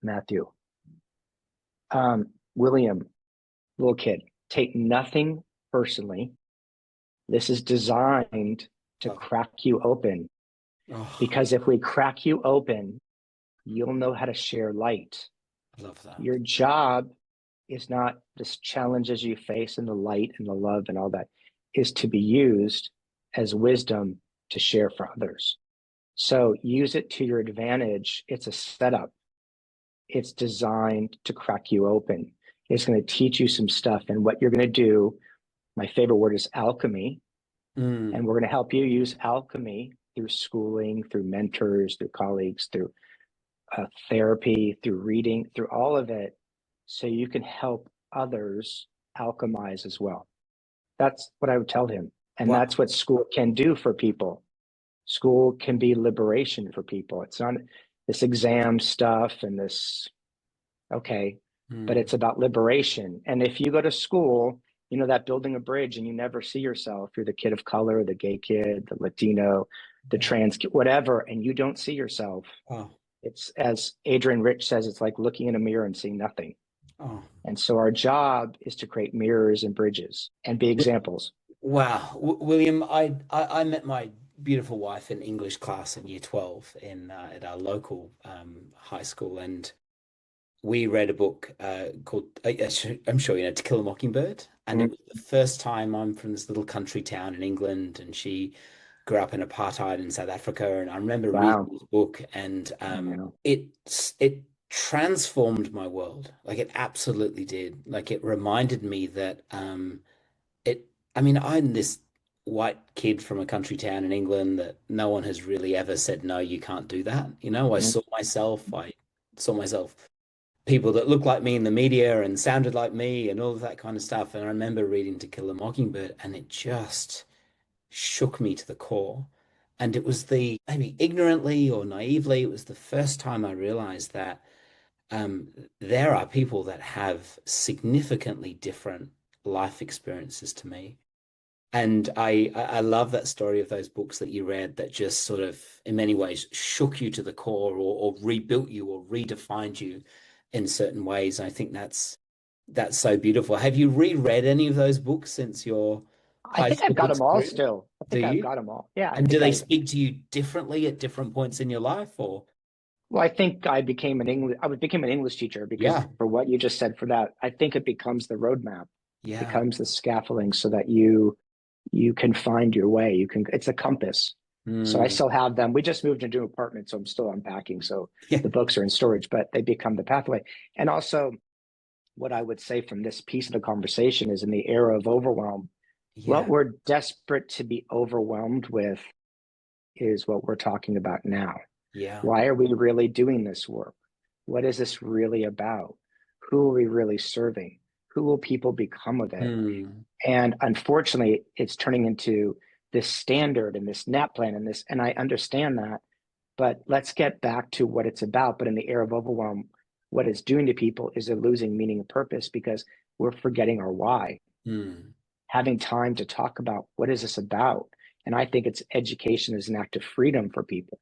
Matthew. William, little kid, take nothing personally. This is designed to crack you open. Because if we crack you open, you'll know how to share light. I love that. Your job is not this challenges you face and the light and the love and all that is to be used as wisdom to share for others. So use it to your advantage. It's a setup. It's designed to crack you open. It's going to teach you some stuff. And what you're going to do, my favorite word is alchemy. And we're going to help you use alchemy through schooling, through mentors, through colleagues, through therapy, through reading, through all of it, so you can help others alchemize as well. That's what I would tell him. And that's what school can do for people. School can be liberation for people. It's not this exam stuff and this, but it's about liberation. And if you go to school, you know, that building a bridge and you never see yourself, you're the kid of color, the gay kid, the Latino, the trans kid, whatever, and you don't see yourself. It's, as Adrian Rich says, it's like looking in a mirror and seeing nothing. And so our job is to create mirrors and bridges and be examples. Wow. William, I met my beautiful wife in English class in year 12 at our local high school, and we read a book called, I'm sure you know, To Kill a Mockingbird. And it was the first time. I'm from this little country town in England, and she grew up in apartheid in South Africa. And I remember reading this book, and it transformed my world. Like, it absolutely did. Like, it reminded me that I'm this white kid from a country town in England that no one has really ever said, no, you can't do that. You know, I saw myself people that looked like me in the media and sounded like me and all of that kind of stuff. And I remember reading To Kill a Mockingbird, and it just shook me to the core. And it was maybe ignorantly or naively, it was the first time I realized that there are people that have significantly different life experiences to me. And I love that story of those books that you read that just sort of, in many ways, shook you to the core or rebuilt you or redefined you in certain ways. I think that's so beautiful. Have you reread any of those books since your I think I've got them all still. I think I've got them all. Yeah. And do they speak to you differently at different points in your life, or? Well, I think I became an English teacher because for what you just said for that, I think it becomes the roadmap. It becomes the scaffolding so that you can find your way. It's a compass. So I still have them. We just moved into an apartment, so I'm still unpacking. So the books are in storage, but they become the pathway. And also what I would say from this piece of the conversation is, in the era of overwhelm, what we're desperate to be overwhelmed with is what we're talking about now. Why are we really doing this work? What is this really about? Who are we really serving? Who will people become of it? And unfortunately, it's turning into this standard and this NAP plan and I understand that, but let's get back to what it's about. But in the era of overwhelm, what it's doing to people is they're losing meaning and purpose because we're forgetting our why. Having time to talk about what is this about? And I think it's education is an act of freedom for people.